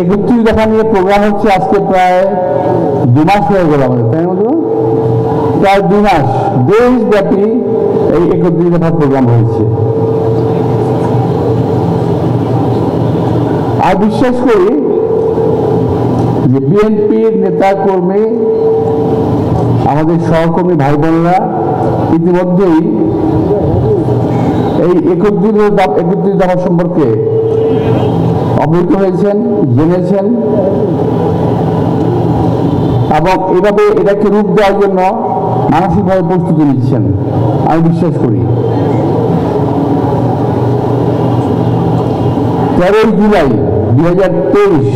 31 দফা নিয়ে প্রোগ্রাম হচ্ছে আজকে প্রায় 2 মাস হয়ে গেল আমাদের, তাই না? প্রায় 2 মাস দেশব্যাপী এই 31 দফা প্রোগ্রাম হয়েছে। আর বিশ্বাস করি যে বিএনপির নেতা কর্মী, আমাদের সহকর্মী ভাই বোনরা ইতিমধ্যেই এই 31 দফা সম্পর্কে অবহিত হয়েছেন, জেনেছেন এবং এভাবে এটাকে রূপ দেওয়ার জন্য মানসিকভাবে প্রস্তুতি নিচ্ছেন আমি বিশ্বাস করি। 13 জুলাই 2023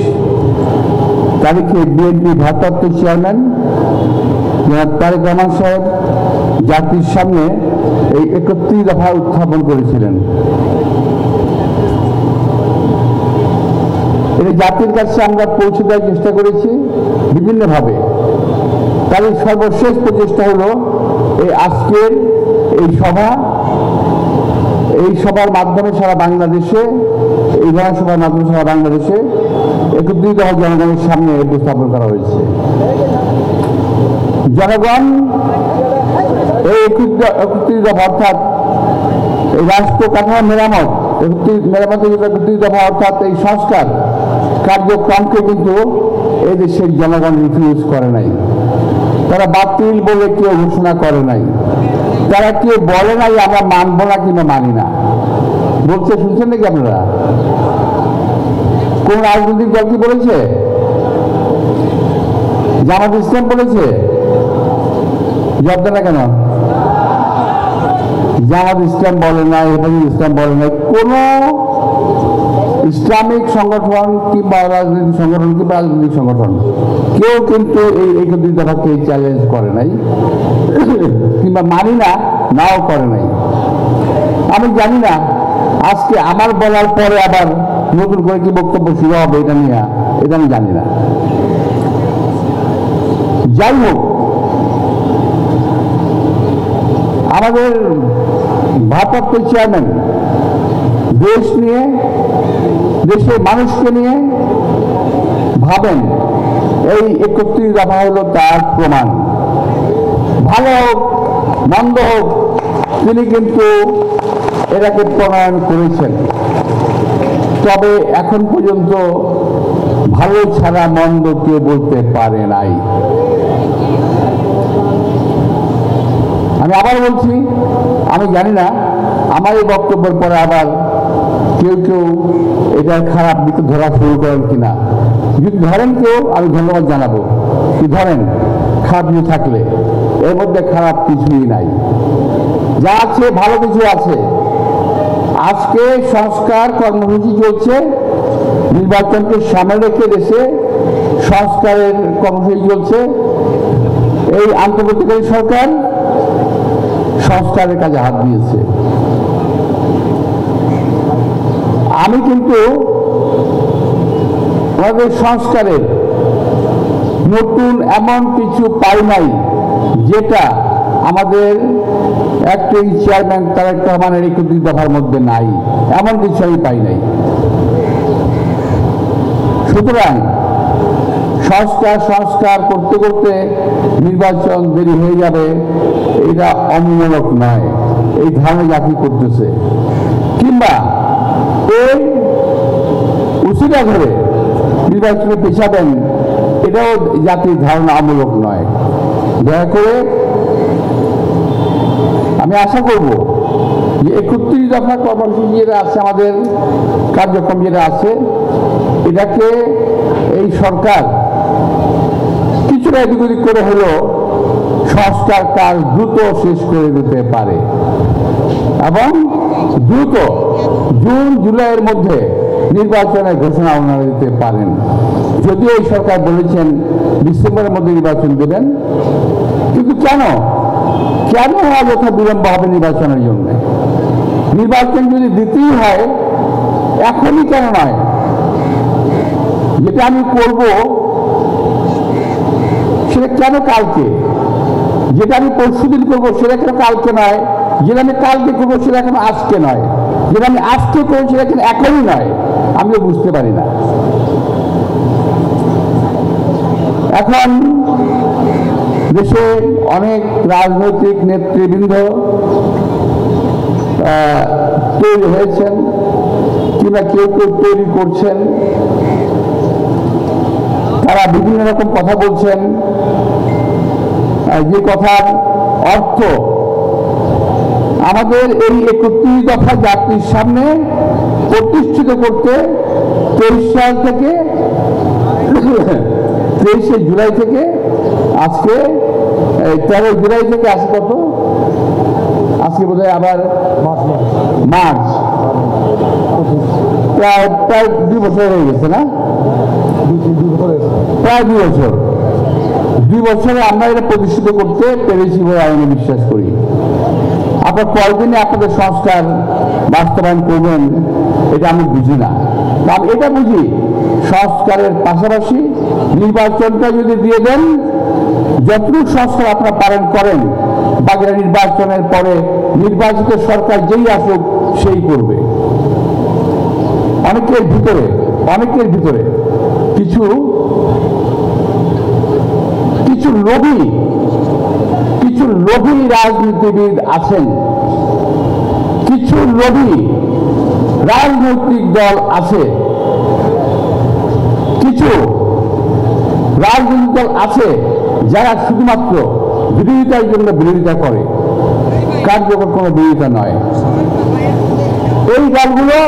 তারিখে বিএনপি ভারপ্রাপ্ত চেয়ারম্যান জনাব তারেক রহমান সাহেব জাতির সামনে এই 31 দফা উত্থাপন করেছিলেন। এটা জাতির কাছে আমরা পৌঁছে দেওয়ার চেষ্টা করেছি বিভিন্নভাবে। তাদের সর্বশেষ প্রচেষ্টা হলো এই আজকের এই সভার মাধ্যমে সারা বাংলাদেশে, এই গণসভার মাধ্যমে সারা বাংলাদেশে 31 দফা জনগণের সামনে উপস্থাপন করা হয়েছে। জনগণ এই 31 দফা অর্থাৎ এই রাষ্ট্র কাঠামো মেরামত, 31 দফা অর্থাৎ এই সংস্কার কার্যক্রমকে কিন্তু এই দেশের জনগণ রিফিউজ করে নাই। তারা বাতিল বলে কেউ ঘোষণা করে নাই, তারা কেউ বলে নাই আমরা মানব না কিংবা মানি না। বলছে, শুনছেন নাকি আপনারা? কোন রাজনৈতিক দল কি বলেছে? জামাত ইসলাম বলেছে? জবাব দেন না কেন? জামাত ইসলাম বলে নাই, হেফাজত ইসলাম বলে নাই, কোন ইসলামিক সংগঠন কিংবা রাজনৈতিক সংগঠন কেউ কিন্তু এই 31 দফাকে চ্যালেঞ্জ করে নাই কিংবা মানি না নাও করে নাই। আমি জানি না আজকে আমার বলার পরে আবার নতুন করে কি বক্তব্য শুরু হবে এটা নিয়ে, এটা আমি জানি না। যাই হোক, আমাদের ভারপ্রাপ্ত চেয়ারম্যান দেশ নিয়ে, দেশের মানুষকে নিয়ে ভাবেন, এই 31 দফা হলো তার প্রমাণ। ভালো হোক মন্দ হোক, তিনি কিন্তু এটাকে প্রণয়ন করেছেন। তবে এখন পর্যন্ত ভালো ছাড়া মন্দ কেউ বলতে পারে নাই। আমি আবার বলছি, আমি জানি না আমার এই বক্তব্যের পরে আবার কেউ এটার খারাপ দিক ধরা শুরু করেন কিনা। যদি ধরেন কেউ, আমি ধন্যবাদ জানাবো। কি ধরেন, খারাপ কিছু থাকলে এর মধ্যে খারাপ কিছুই নাই, যা আছে ভালো কিছু আছে। আজকে সংস্কার কর্মসূচি চলছে, নির্বাচনকে সামনে রেখে দেশে সংস্কারের কর্মসূচি চলছে। এই আন্তর্বর্তীকালীন সরকার সংস্কারের কাজে হাত দিয়েছে। আমি কিন্তু আমাদের সংস্কারের নতুন এমন কিছু পাই নাই যেটা আমাদের অ্যাক্টিং চেয়ারম্যান তারেক রহমানের 31 দফার মধ্যে নাই, এমন কিছু আমি পাই নাই। সুতরাং সংস্কার করতে করতে নির্বাচন দেরি হয়ে যাবে, এটা অমূলক নয়। এই ধারণা জাতি করতেছে, কিংবা এই উচিতা ধরে নির্বাচনে পেছাবেন, এটাও জাতির ধারণা অমূলক নয়। দয়া করে আমি আশা করব যে 31 দফা কর্মসূচি যেটা আছে, আমাদের কার্যক্রম যেটা আছে, এটাকে এই সরকার কিছুটা এদিক ওদিক করে হলেও সংস্কার কাজ দ্রুত শেষ করে দিতে পারে এবং দ্রুত জুন জুলাইয়ের মধ্যে নির্বাচনের ঘোষণা ওনারা দিতে পারেন। যদিও এই সরকার বলেছেন ডিসেম্বরের মধ্যে নির্বাচন দেবেন, কিন্তু কেন অযথা বিলম্ব হবে নির্বাচনের জন্য? নির্বাচন যদি দিতেই হয় এখনই কেন নয়? যেটা আমি করব সেটা কেন কালকে? যেটা আমি পরশুদিন করবো সেটা কেন কালকে নয়? যেটা আমি কালকে করবো সেটা কেন আজকে নয়? যেটা আমি আজকে করবো সেটা কেন এখনই নয়? আমিও বুঝতে পারি না। এখন দেশে অনেক রাজনৈতিক নেতৃবৃন্দ তৈরি হয়েছেন কিংবা কেউ কেউ তৈরি করছেন। তারা বিভিন্ন রকম কথা বলছেন, যে কথার অর্থ আমাদের এই 31 দফা জাতির সামনে প্রতিষ্ঠিত করতে 23 সাল থেকে 23শে জুলাই থেকে আজকে 13 জুলাই থেকে আজকে কত, আজকে বোধ হয় আবার মার্চ, প্রায় 2 বছর হয়ে গেছে না, প্রায় 2 বছর। 2 বছরে আমরা এটা প্রতিষ্ঠিত করতে পেরেছি বলে আমি বিশ্বাস করি। আপনার কয়দিনে আপনাদের সংস্কার বাস্তবায়ন করবেন এটা আমি বুঝি না। আমি এটা বুঝি সংস্কারের পাশাপাশি নির্বাচনটা যদি দিয়ে দেন, যতটুকু সংস্কার আপনারা পালন করেন, বাকিরা নির্বাচনের পরে নির্বাচিত সরকার যেই আসুক সেই করবে। অনেকের ভিতরে কিছু লোভী রাজনীতিবিদ আছেন, কিছু লোভী রাজনৈতিক দল আছে, কিছু রাজনৈতিক দল আছে যারা শুধুমাত্র বিরোধিতার জন্য বিরোধিতা করে, কার্যকর কোনো বিরোধিতা নয়। এই দলগুলো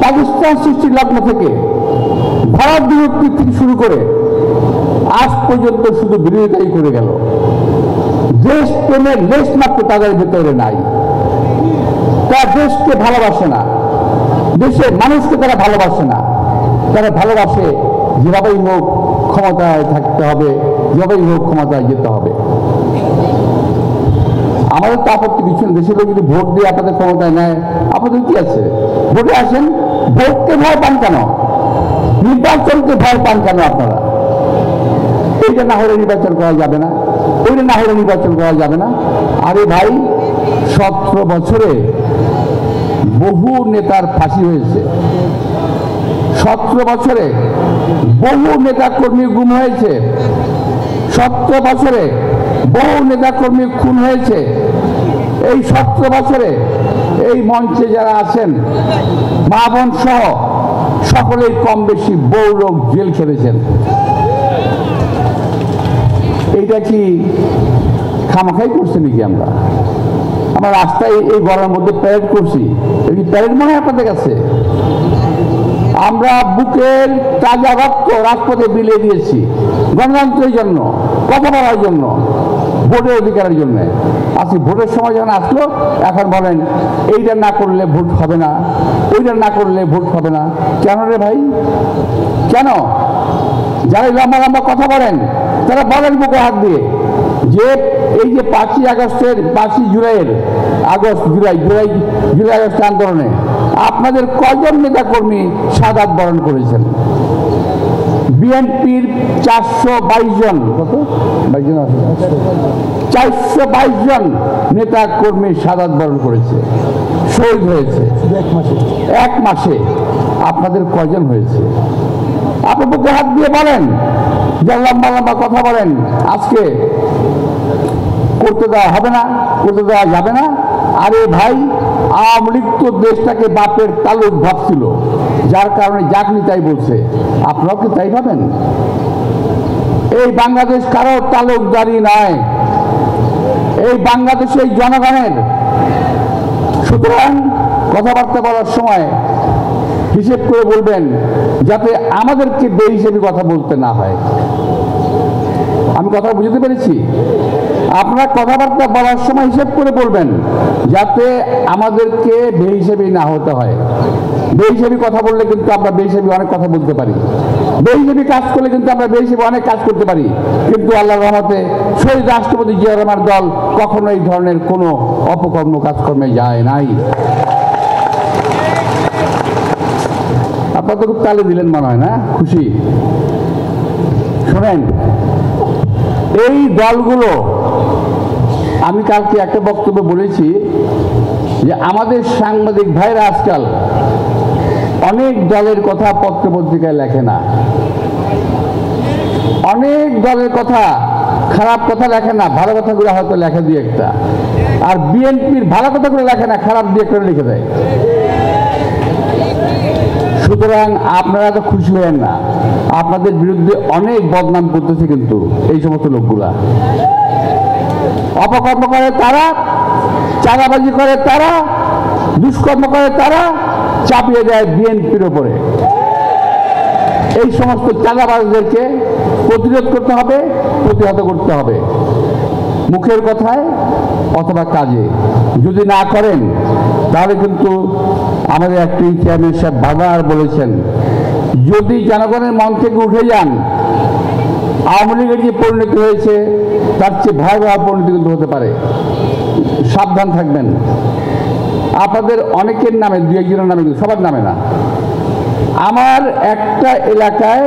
পাকিস্তান সৃষ্টির লগ্ন থেকে, ভারত বিভক্তি থেকে শুরু করে আজ পর্যন্ত শুধু বিরোধিতাই করে গেল। দেশ প্রেমের লেশ মাত্র তাদের ভেতরে নাই। তারা দেশকে ভালোবাসে না, দেশের মানুষকে তারা ভালোবাসে না। তারা ভালোবাসে যেভাবেই হোক ক্ষমতায় থাকতে হবে, যেভাবেই হোক ক্ষমতায় যেতে হবে। আমাদের তো আপত্তি কিছু না, দেশের লোক যদি ভোট দিয়ে আপনাদের ক্ষমতায় নেয় আপনাদের কি আছে? ভোটে আসেন, ভোটকে ভয় পান কেন? নির্বাচনকে ভয় পান কেন আপনারা? এইটা না হলে নির্বাচন করা যাবে না, ওইটা না হলে নির্বাচন করা যাবে না। আরে ভাই, 17 বছরে বহু নেতার ফাঁসি হয়েছে, 17 বছরে বহু নেতা কর্মী গুম হয়েছে, 17 বছরে বহু নেতা কর্মী খুন হয়েছে। এই 17 বছরে এই মঞ্চে যারা আছেন মা বোন সহ সকলেই কম বেশি বহু লোক জেল খেটেছেন। এইটা কি খামাখাই করছে নাকি? আমরা রাস্তায় এই গরমের মধ্যে প্যারেড করছি, এই প্যারেড মনে হয় আপনাদের কাছে? আমরা বুকের তাজা রক্ত রাজপথে বিলিয়ে দিয়েছি গণতন্ত্রের জন্য, কথা বলার জন্য, ভোটের অধিকারের জন্য। আজকে ভোটের সময় যখন আসলো এখন বলেন এইটা না করলে ভোট হবে না, ওইটা না করলে ভোট হবে না। কেন রে ভাই, কেন? যারা লম্বা লম্বা কথা বলেন তারা বলেন বুকে হাত দিয়ে যে এই যে 5ই আগস্টের 5ই জুলাইয়ের জুলাই আগস্ট আন্দোলনে আপনাদের কয়জন নেতা কর্মী শাহাদাত বরণ করেছেন? বিএনপির 422 জন, কত 422 জন নেতা কর্মী শাহাদাত বরণ করেছে, শহীদ হয়েছে এক মাসে। আপনাদের কয়জন হয়েছে? আপনি বুকে হাত দিয়ে বলেন, যে লম্বা লম্বা কথা বলেন আজকে করতে দেওয়া হবে না, করতে দেওয়া যাবে না। আরে ভাই, আওয়ামী লীগ তো দেশটাকে বাপের তালুক ভাবছিল, যার কারণে যাকনি তাই বলছে। আপনারাও কি তাই ভাবেন? এই বাংলাদেশ কারো তালুকদারি নয়, এই বাংলাদেশের জনগণের। সুতরাং কথাবার্তা বলার সময় হিসেব করে বলবেন, যাতে আমাদেরকে বেহিসেবি কথা বলতে না হয়। আমি কথা বুঝতে পেরেছি? আপনারা কথাবার্তা বলার সময় হিসেব করে বলবেন, যাতে আমাদেরকে বেহিসেবি না হতে হয়। বেহিসেবি কথা বললে কিন্তু আমরা বেহিসেবি অনেক কথা বলতে পারি, বেহিসেবি কাজ করলে কিন্তু আমরা বেহিসেবি অনেক কাজ করতে পারি। কিন্তু আল্লাহর রহমতে শহীদ রাষ্ট্রপতি জিয়া রহমানের দল কখনো এই ধরনের কোনো অপকর্ম কাজকর্মে যায় নাই। আপনারা তো খুব তালে দিলেন মনে হয় না? খুশি? শোনেন, এই দলগুলো, আমি কালকে একটা বক্তব্য বলেছি যে আমাদের সাংবাদিক ভাইরা আজকাল অনেক দলের কথা পত্রপত্রিকায় লেখে না, অনেক দলের কথা, খারাপ কথা লেখে না, ভালো কথাগুলো হয়তো লেখে দুই একটা, আর বিএনপির ভালো কথাগুলো লেখে না, খারাপ দুই একটা লিখে দেয়। সুতরাং আপনারা তো খুশি হবেন না, আপনাদের বিরুদ্ধে অনেক বদনাম করতেছে কিন্তু এই সমস্ত লোকগুলা। অপকর্ম করে তারা, চাঁদাবাজি করে তারা, দুষ্কর্ম করে তারা, চাপিয়ে দেয় বিএনপির ওপরে। এই সমস্ত চাঁদাবাজদেরকে প্রতিরোধ করতে হবে, প্রতিহত করতে হবে, মুখের কথায় অথবা কাজে। যদি না করেন তাহলে কিন্তু আমাদের একটি চেয়ারম্যান সাহেব বারবার বলেছেন, যদি জনগণের মন থেকে উঠে যান, আওয়ামী লীগের যে পরিণতি হয়েছে তার চেয়ে ভয়াবহ পরিণতি কিন্তু হতে পারে, সাবধান থাকবেন। আপনাদের অনেকের নামে, দু একজনের নামে, সবার নামে না, আমার একটা এলাকায়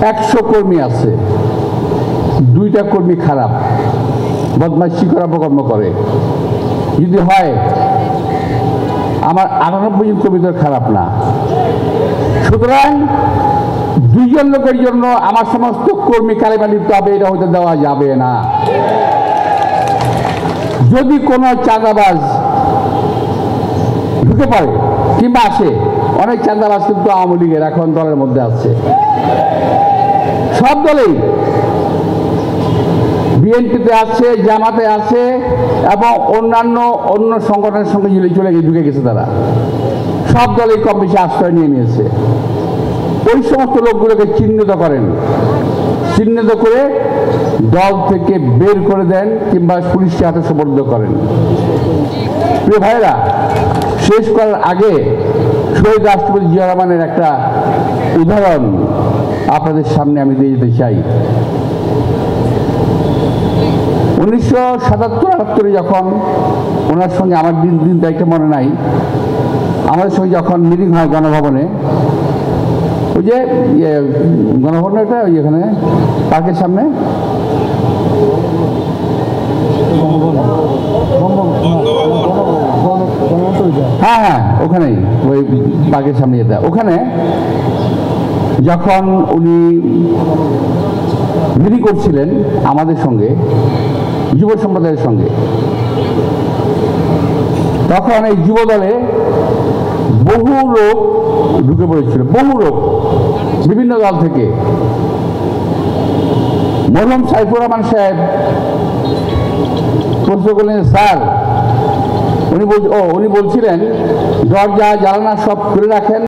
100 কর্মী আছে, 2টা কর্মী খারাপ, বদমাইশি করে, অপকর্ম করে। যদি হয় আমার 98 জন কর্মী তো খারাপ না। সুতরাং 2 জন লোকের জন্য আমার সমস্ত কর্মী কালেমা লিপ্ত হবে, এটা হতে দেওয়া যাবে না। যদি কোনো চাঁদাবাজ ঢুকে পড়ে কিংবা আসে, অনেক চাঁদাবাজ কিন্তু আওয়ামী লীগের এখন দলের মধ্যে আছে, সব দলেই, বিএনপিতে আছে, জামাতে আছে এবং অন্য সংগঠনের সঙ্গে চলে গিয়ে ঢুকে গেছে। তারা সব দলেই কম বেশি আশ্রয় নিয়ে নিয়েছে। ওই সমস্ত লোকগুলোকে চিহ্নিত করেন, চিহ্নিত করে দল থেকে বের করে দেন কিংবা পুলিশের হাতে সোপর্দ করেন। প্রিয় ভাইরা, শেষ করার আগে শহীদ রাষ্ট্রপতি জিয়া রহমানের একটা উদাহরণ আপনাদের সামনে আমি দিয়ে যেতে চাই। 1977-78 যখন ওনার সঙ্গে আমার দিন তারিখটা মনে নাই, আমাদের সঙ্গে যখন মিটিং হয় গণভবনে, ওই যে গণভবনটা ওই এখানে পার্কের সামনে, হ্যাঁ হ্যাঁ ওখানেই, ওই পার্কের সামনে যেটা, ওখানে যখন উনি মিটিং করছিলেন আমাদের সঙ্গে, যুব সম্প্রদায়ের সঙ্গে, তখন এই যুব দলে বহু লোক ঢুকে পড়েছিল, বহু লোক বিভিন্ন দল থেকে। মরহুম সাইফুর রহমান সাহেব প্রশ্ন করলেন, স্যার, উনি বলছিলেন দরজা জানালা সব খুলে রাখেন।